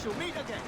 shall meet again.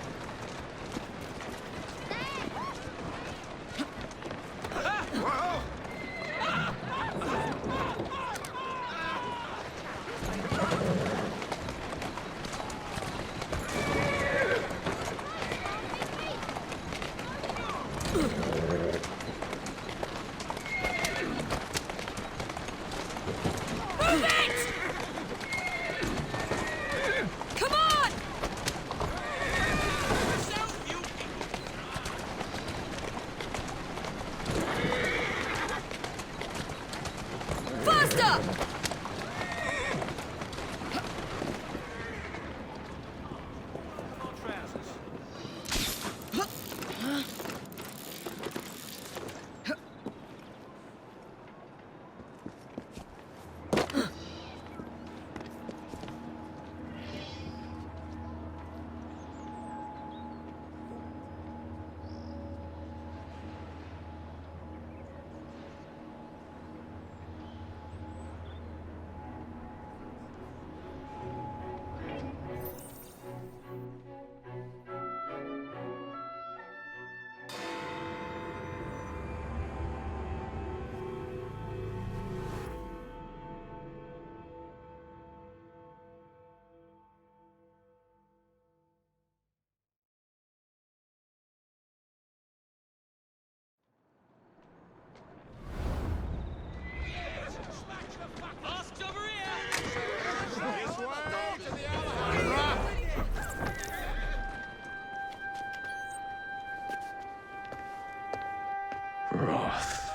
Wrath.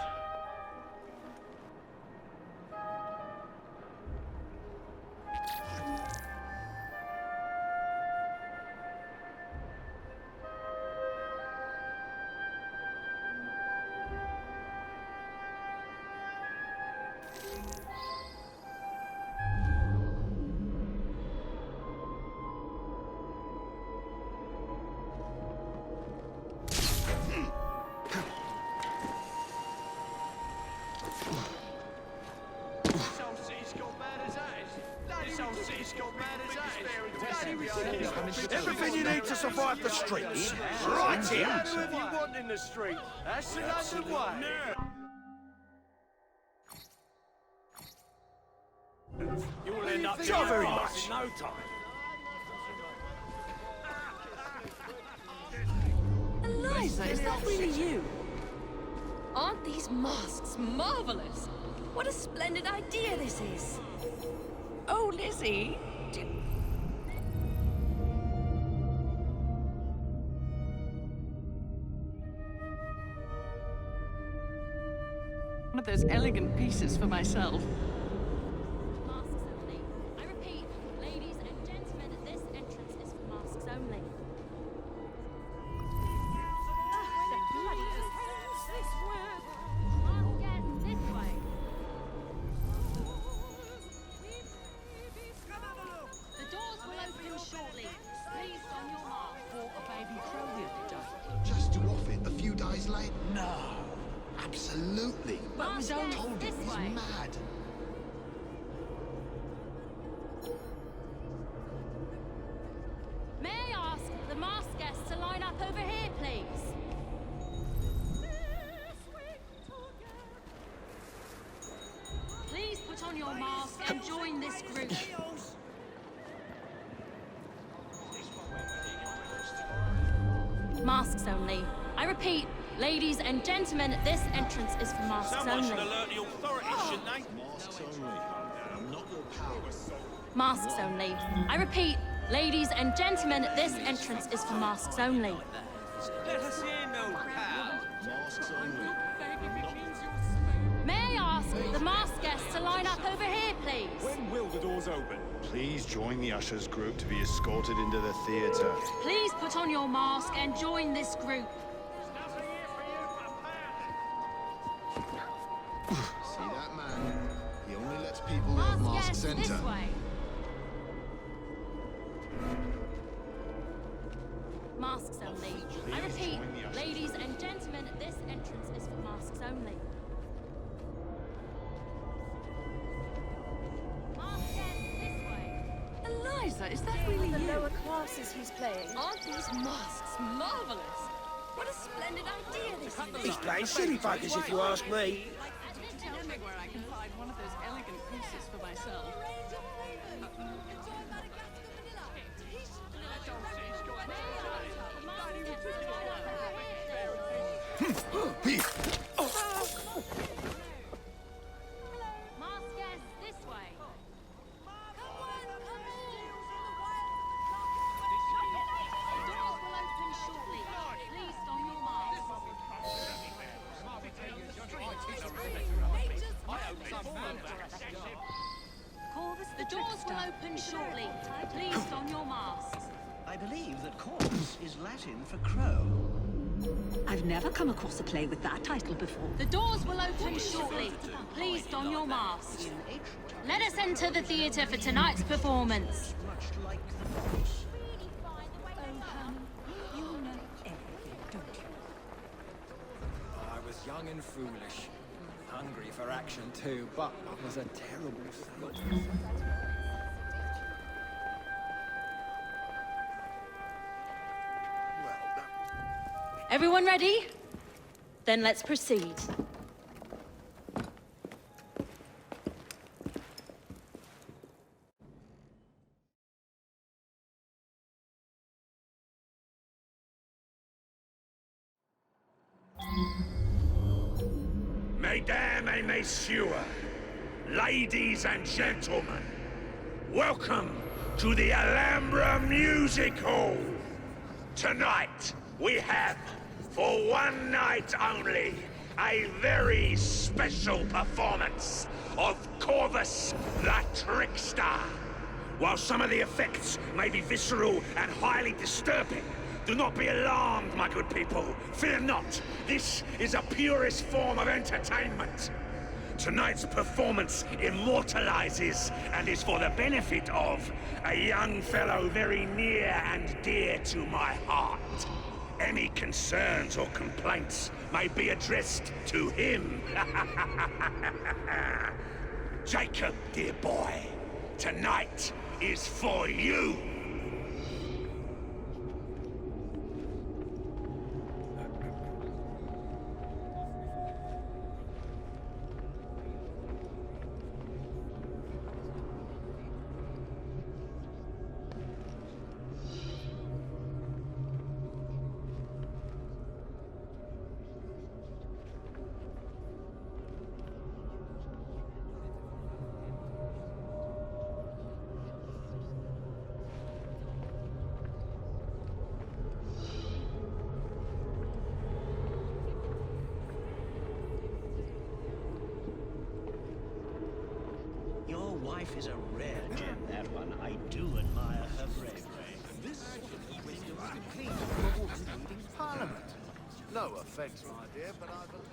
Everything you need to survive the streets. Right here. Whatever you want in the street. That's the London way. You'll end up Not very much. in no time. Eliza, is that really you? Aren't these masks marvelous? What a splendid idea this is. Oh, Lizzie. One of those elegant pieces for myself. Masks only. I repeat, ladies and gentlemen, this entrance is for masks only. Mask guests, this way. The doors will open shortly. Please don your mask. Bought a baby crow the other day. Just to off it a few days later. No. Absolutely. But it was Mask only... guests, Told you this he's way. mad. May I ask the mask guests to line up over here, please? Please put on your mask and join this group. Masks only. I repeat, ladies and gentlemen, this entrance is for masks Someone should only. alert the authorities, shouldn't they? Masks only. I'm not your pal. Masks only. I repeat, ladies and gentlemen, this entrance is for masks only. Let us hear no pal. Masks only. May I ask the mask guests to line up over here, please? When will the doors open? Please join the ushers group to be escorted into the theatre. Please put on your mask and join this group. See that man? He only lets people who have Mask masks guests, this enter. way. Masks only. I repeat, ladies and gentlemen, this entrance is for masks only. Mask guests, this way. Eliza, Eliza, is that really The you? lower classes he's playing. Aren't these masks marvelous? What a splendid idea this is. He's playing silly buggers, if you ask me. Tell me where I can find one of those elegant pieces for myself. Maskers, this way. The doors will open shortly. Please don your masks. The doors will open shortly. Please don your masks. I believe that corpse is Latin for crow. I've never come across a play with that title before. The doors will open shortly. Please don your masks. Let us enter the theatre for tonight's performance. Much like the voice. You know everything, don't you? I was young and foolish. Hungry for action too, but I was a terrible sailor. Everyone ready? Then let's proceed. Mesdames et messieurs, ladies and gentlemen, welcome to the Alhambra Music Hall. Tonight, we have, for one night only, a very special performance of Corvus the Trickster. While some of the effects may be visceral and highly disturbing, do not be alarmed, my good people. Fear not. This is a purest form of entertainment. Tonight's performance immortalizes and is for the benefit of a young fellow very near and dear to my heart. Any concerns or complaints may be addressed to him. Jacob, dear boy, tonight is for you. Your wife is a rare gem, that one. I do admire her bravery. This sort of wisdom is the key to coordinating Parliament. No offence, my dear, but I believe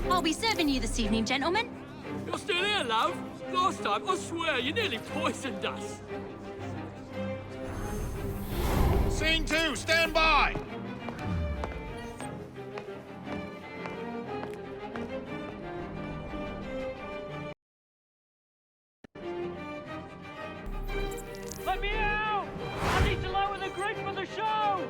I'll be serving you this evening, gentlemen. You're still here, love? Last time, I swear, you nearly poisoned us. Scene 2, stand by! Let me out! I need to lower the grid for the show!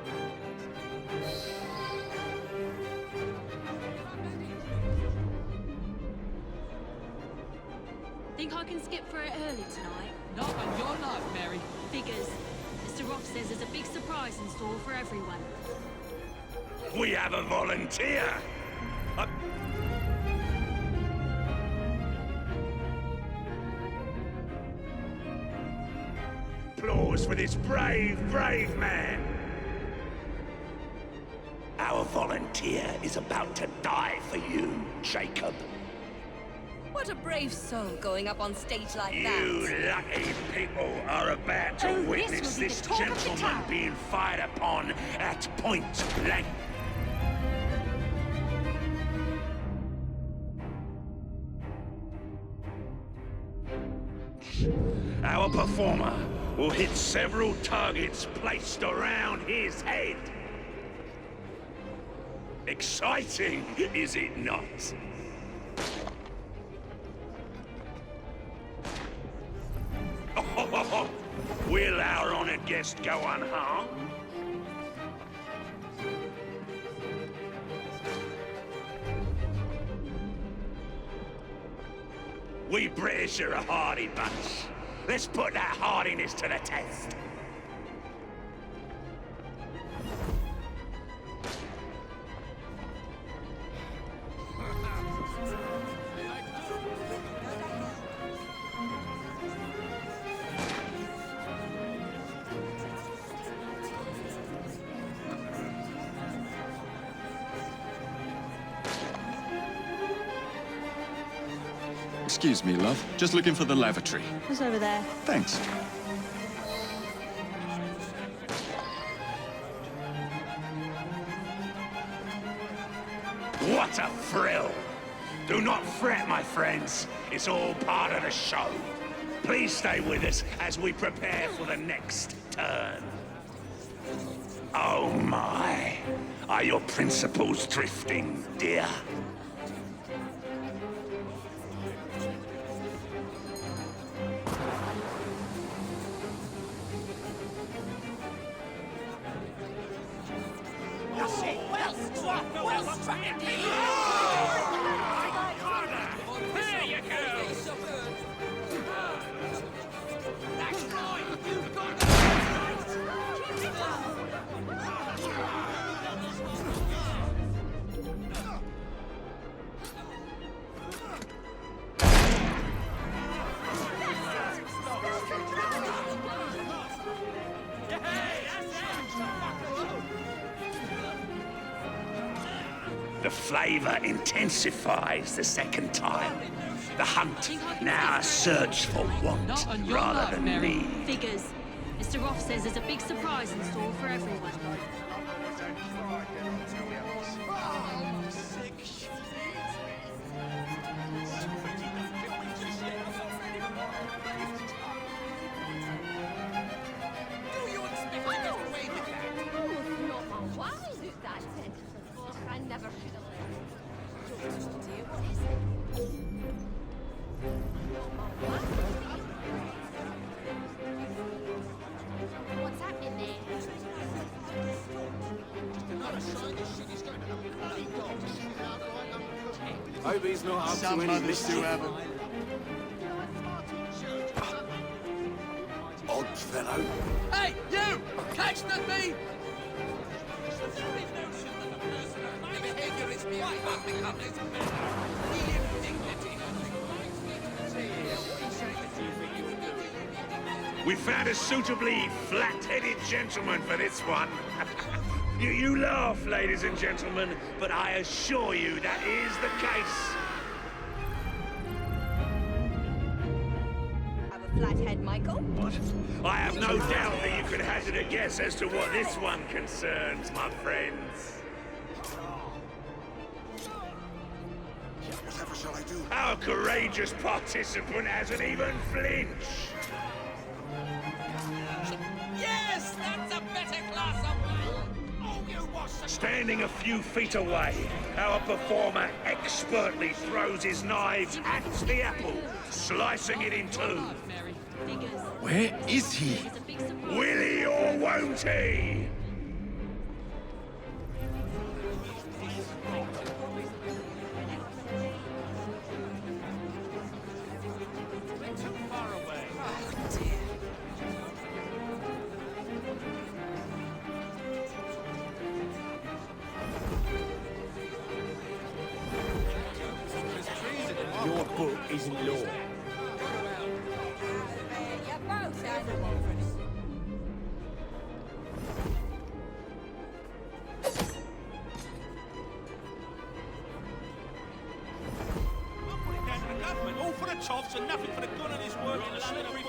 Think I can skip for it early tonight? Not on your life, Mary. Figures. Mr. Roth says there's a big surprise in store for everyone. We have a volunteer. Applause for this brave, brave man. Our volunteer is about to die for you, Jacob. What a brave soul going up on stage like You that. lucky people are about to Oh, this witness will be this the talk of the gentleman town. being fired upon at point blank. Our performer will hit several targets placed around his head. Exciting, is it not? Will our honored guest go unharmed? We British are a hardy bunch. Let's put that hardiness to the test. Excuse me, love. Just looking for the lavatory. Who's over there? Thanks. What a thrill! Do not fret, my friends. It's all part of the show. Please stay with us as we prepare for the next turn. Oh my! Are your principles drifting, dear? There you go! The flavor intensifies the second time. The hunt, now a search for want Not on your rather life, than Mary. need. Figures. Mr. Roth says there's a big surprise in store for everyone. I never should have What's happening there? Hope he's not up to Some any mothers mischief. do have them. Odd fellow. Hey, you! Catch the thief! We found a suitably flat-headed gentleman for this one. You laugh, ladies and gentlemen, but I assure you that is the case. have a flat head, Michael. What? I have no doubt that you could hazard a guess as to what this one concerns, my friends. Whatever shall I do? Our courageous participant hasn't even flinched. Yes, that's a better class of man! Oh, you was Standing a few feet away, our performer expertly throws his knives at the apple, slicing it in two. Mary. Figures. Where is he? There's a big surprise. Will he or won't he? Your book isn't law. You're both animals. toffs and nothing for the good of his work in the slippery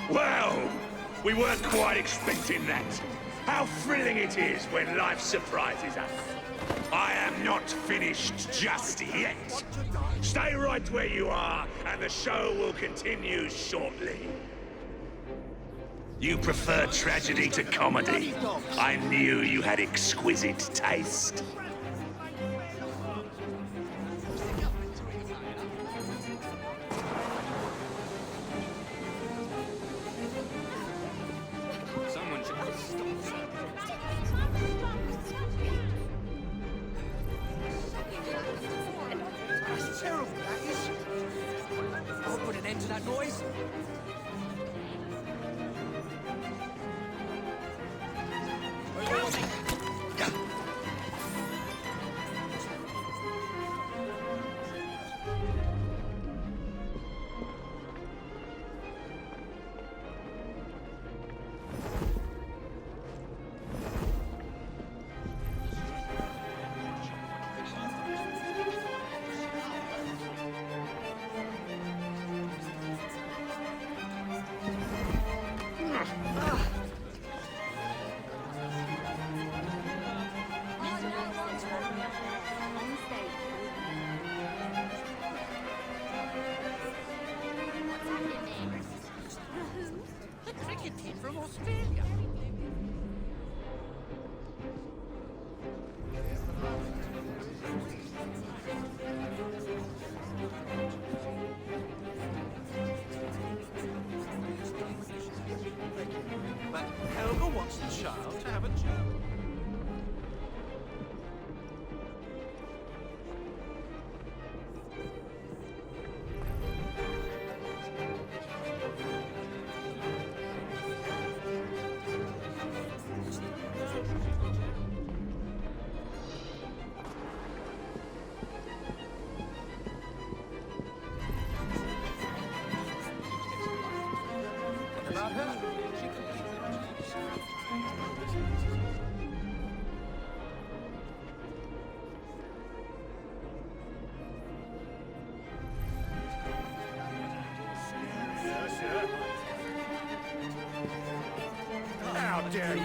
Well, we weren't quite expecting that. How thrilling it is when life surprises us. I am not finished just yet. Stay right where you are, and the show will continue shortly. You prefer tragedy to comedy. I knew you had exquisite taste. Someone should put a stop. That's terrible, that is. I'll put an end to that noise. The cricket team from Australia. But Helga wants the child to have a job. What about her? How dare you?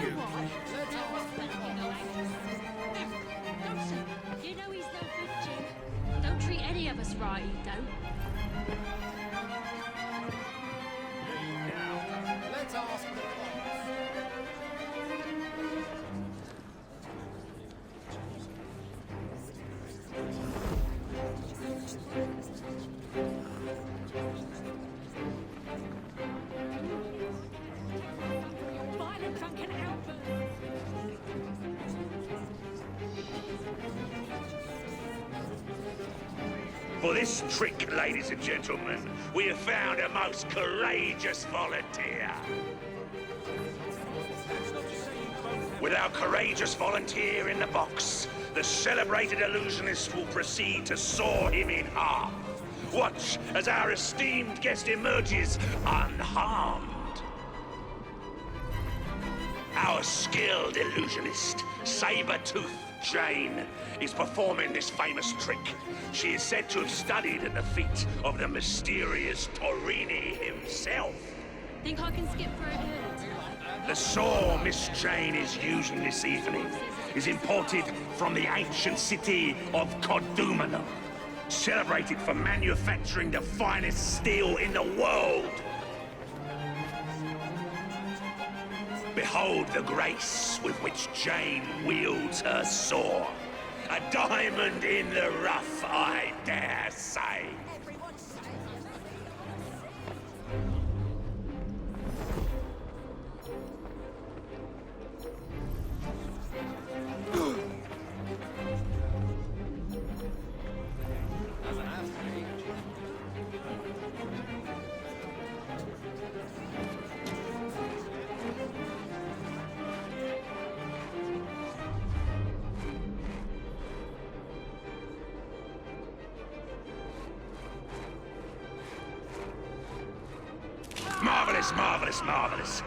You know he's no good, Jim. Don't treat any of us right, he don't. Let's ask the Violent drunken outburst. For this trick, ladies and gentlemen, we have found a most courageous volunteer. With our courageous volunteer in the box, the celebrated illusionist will proceed to saw him in half. Watch as our esteemed guest emerges unharmed. Our skilled illusionist, Saber-Tooth Jane, is performing this famous trick. She is said to have studied at the feet of the mysterious Torini himself. Think I can skip through here? The saw Miss Jane is using this evening is imported from the ancient city of Kodumano, celebrated for manufacturing the finest steel in the world. Behold the grace with which Jane wields her saw. A diamond in the rough, I dare say. Marvelous, marvelous, marvelous.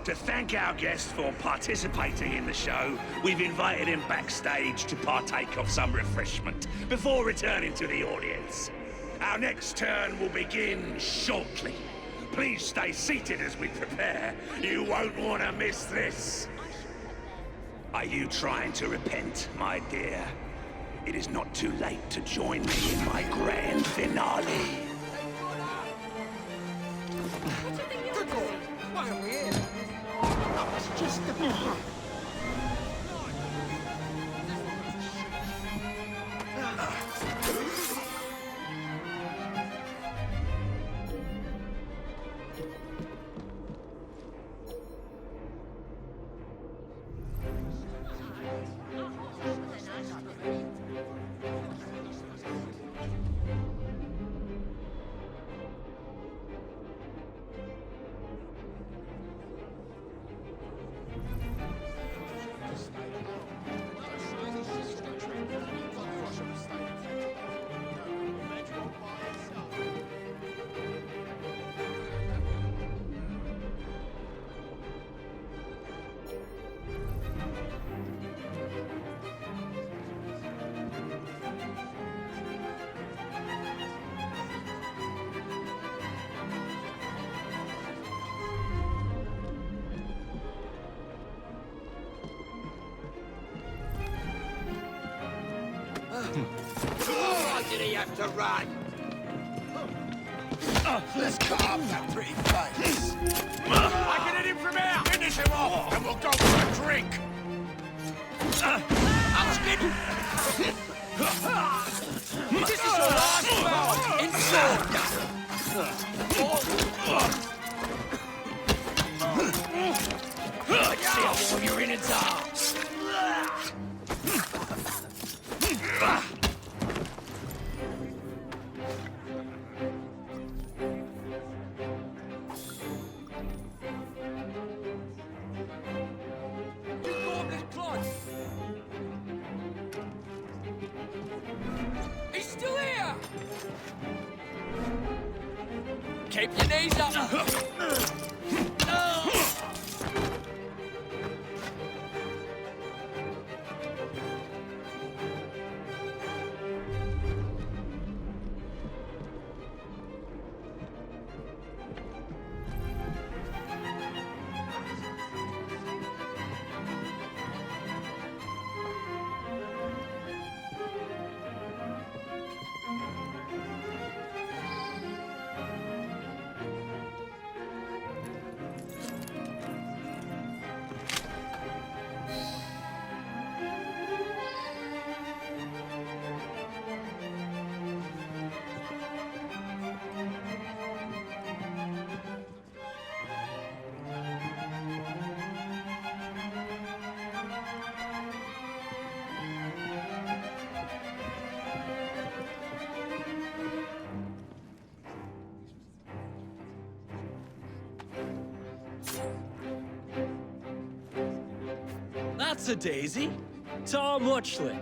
To thank our guest for participating in the show, we've invited him backstage to partake of some refreshment before returning to the audience. Our next turn will begin shortly. Please stay seated as we prepare. You won't want to miss this. Are you trying to repent, my dear? It is not too late to join me in my grand finale. Good God! Why are we here? It's just a... Why did he have to run? Let's cut up that pretty face. I can hit him from here! Finish him off, and we'll go for a drink! I'm skidding! This is your last round! Let's see how warm your innards are! He's still here! Keep your knees up! That's a daisy. Tom Watchley.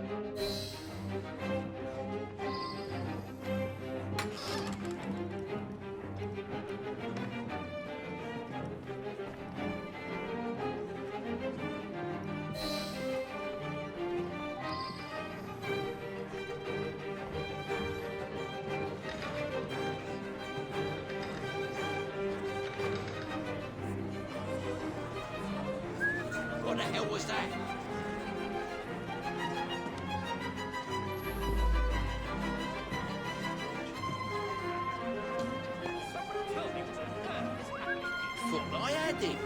What the hell was that? Thought I had him.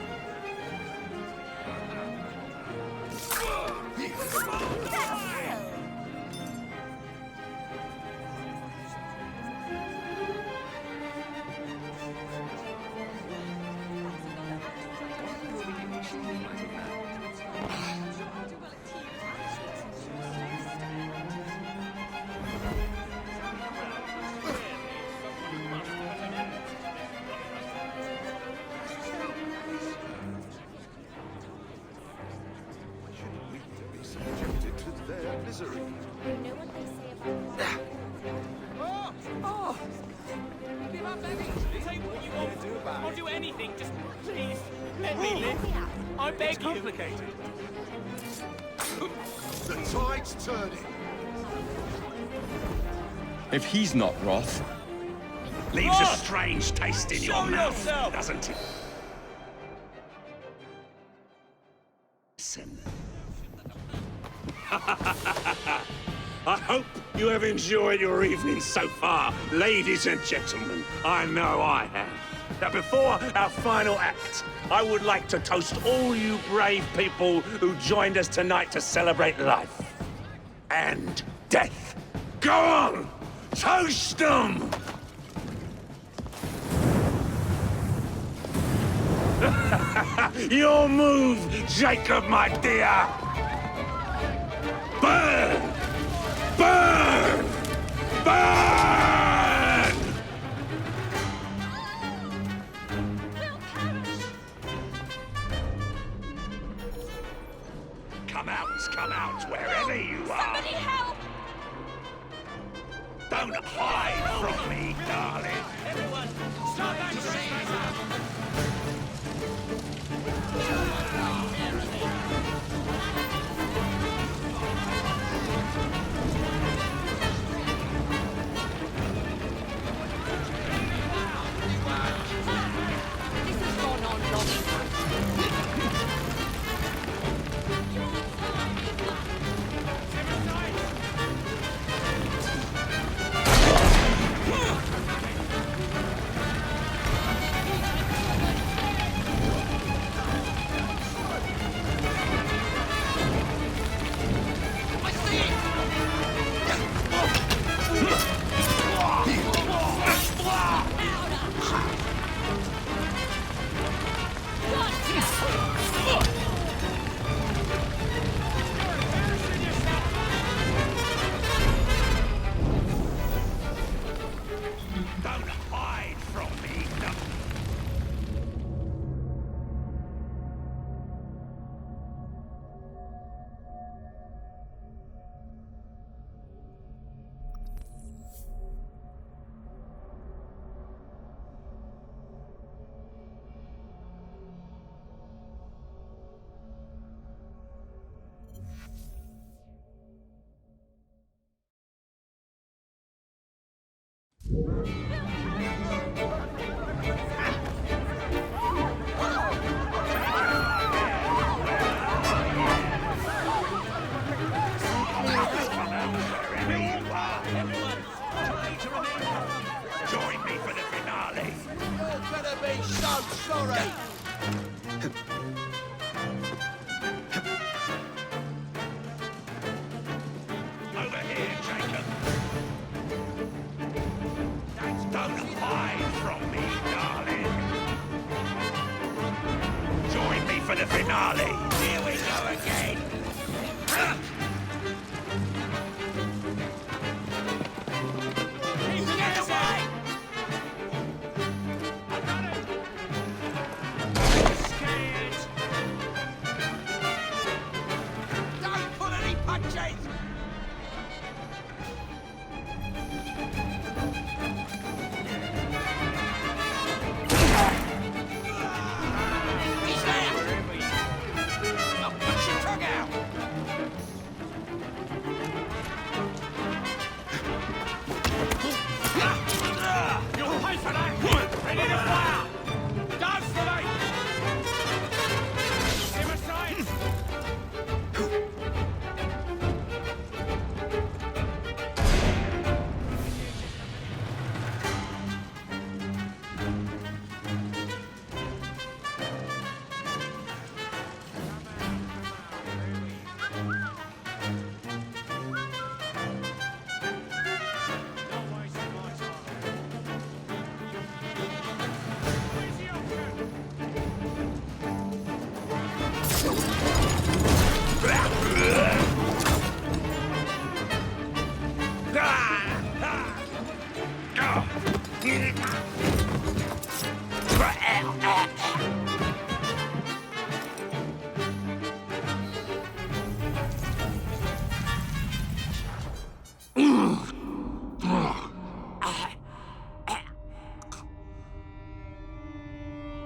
anything, just please let me live. I beg you. Complicated. The tide's turning. If he's not Roth, Leaves a strange taste in your Show mouth, yourself. doesn't it? Listen. I hope you have enjoyed your evening so far, ladies and gentlemen. I know I have. Now, before our final act, I would like to toast all you brave people who joined us tonight to celebrate life and death. Go on! Toast them! Your move, Jacob, my dear! Burn! Burn! Burn! Come out, wherever you are. Somebody help! Don't hide from me, darling. Everyone, start that train. This has gone on long enough. Don't hide from me, Join me for the finale. You're gonna be so sorry. Over here, Jacob. Don't hide from me, darling. Join me for the finale. Here we go again. Get away! Scared. Don't pull any punches. He's there.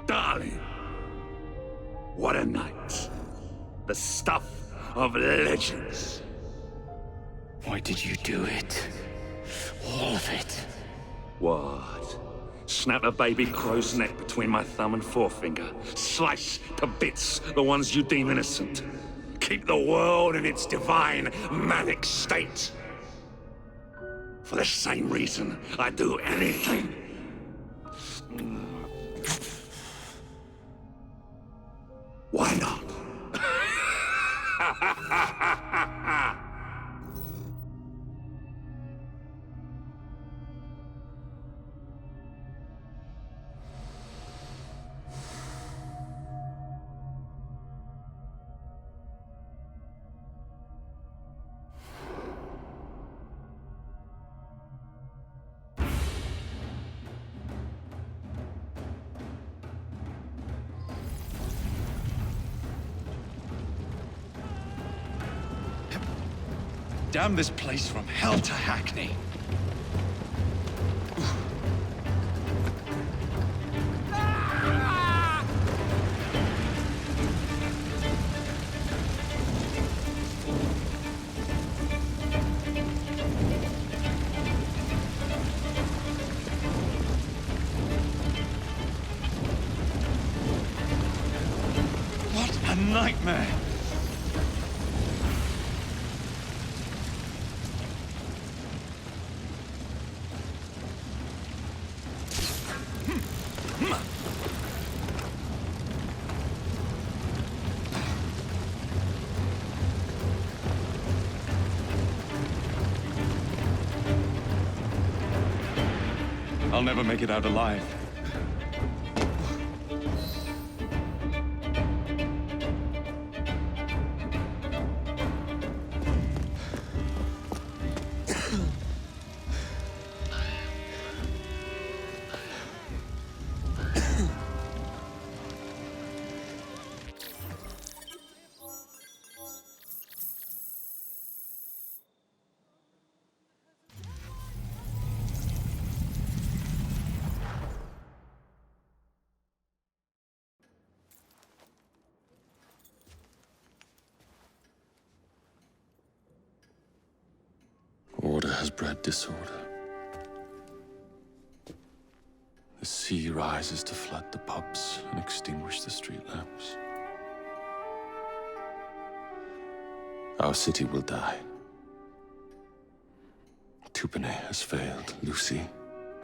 Darling, what a night. The stuff of legends. Why did you do it? All of it. What? Snap a baby crow's neck between my thumb and forefinger. Slice to bits the ones you deem innocent. Keep the world in its divine, manic state. For the same reason, I do anything. Why not? Damn this place from hell to Hackney. What a nightmare! I'll never make it out alive. Order has bred disorder. The sea rises to flood the pubs and extinguish the street lamps. Our city will die. Tupene has failed. Lucy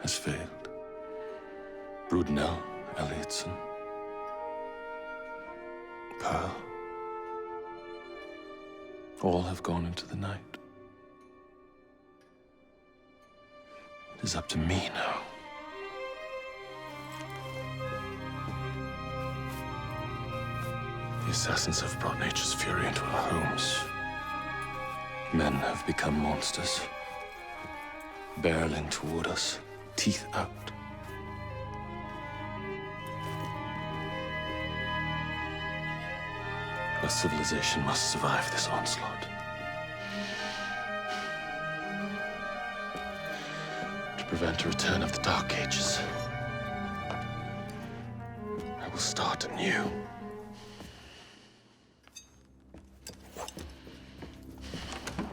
has failed. Brudenell, Elliotson, Pearl. All have gone into the night. It is up to me now. The assassins have brought nature's fury into our homes. Men have become monsters, barreling toward us, teeth out. Our civilization must survive this onslaught. To prevent a return of the Dark Ages, I will start anew.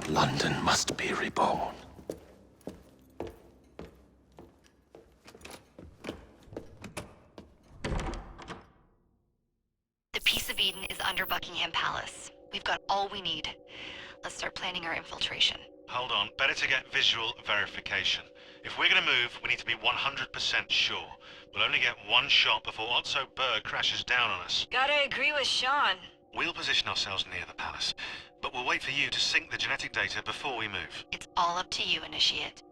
London must be reborn. The Peace of Eden is under Buckingham Palace. We've got all we need. Let's start planning our infiltration. Hold on, better to get visual verification. If we're gonna move, we need to be 100% sure. We'll only get one shot before Otso Berg crashes down on us. Gotta agree with Sean. We'll position ourselves near the palace, but we'll wait for you to sync the genetic data before we move. It's all up to you, Initiate.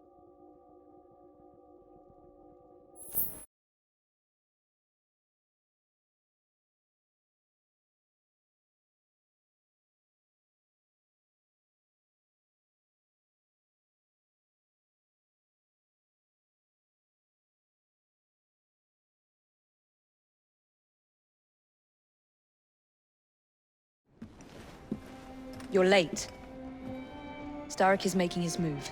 You're late. Starrick is making his move.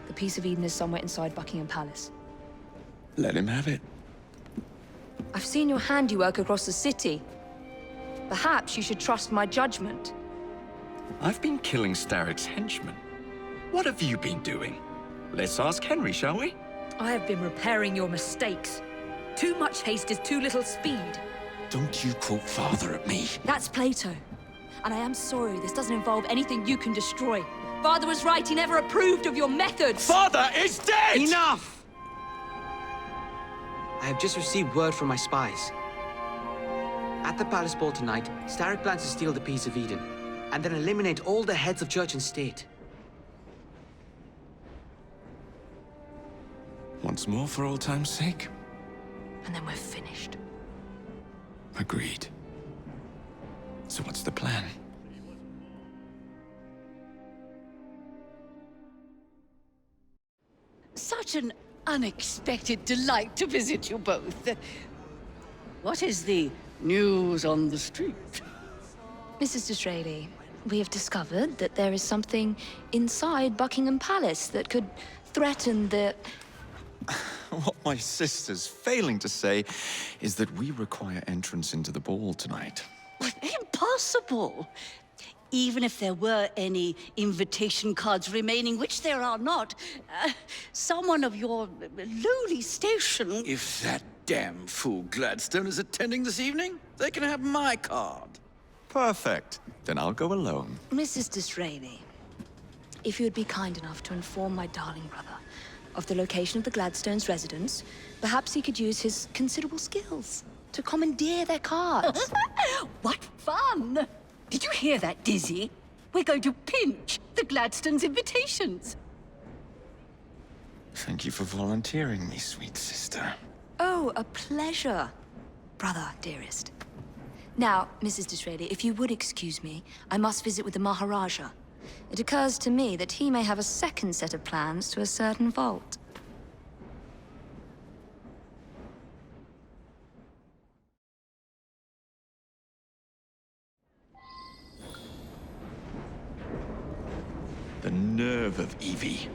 The Peace of Eden is somewhere inside Buckingham Palace. Let him have it. I've seen your handiwork across the city. Perhaps you should trust my judgment. I've been killing Starrick's henchmen. What have you been doing? Let's ask Henry, shall we? I have been repairing your mistakes. Too much haste is too little speed. Don't you quote Father at me. That's Plato. And I am sorry this doesn't involve anything you can destroy. Father was right, he never approved of your methods. Father is dead! Enough! I have just received word from my spies. At the palace ball tonight, Starrick plans to steal the piece of Eden, and then eliminate all the heads of church and state. Once more for old time's sake? And then we're finished. Agreed. So what's the plan? Such an unexpected delight to visit you both. What is the news on the street? Mrs. Disraeli, we have discovered that there is something inside Buckingham Palace that could threaten the... What my sister's failing to say is that we require entrance into the ball tonight. Impossible! Even if there were any invitation cards remaining, which there are not, someone of your lowly station... If that damn fool Gladstone is attending this evening, they can have my card. Perfect. Then I'll go alone. Mrs. Disraeli, if you would be kind enough to inform my darling brother of the location of the Gladstones' residence, perhaps he could use his considerable skills to commandeer their cards. What fun! Did you hear that, Dizzy? We're going to pinch the Gladstones' invitations. Thank you for volunteering me, sweet sister. Oh, a pleasure, brother, dearest. Now, Mrs. Disraeli, if you would excuse me, I must visit with the Maharaja. It occurs to me that he may have a second set of plans to a certain vault. The nerve of Evie.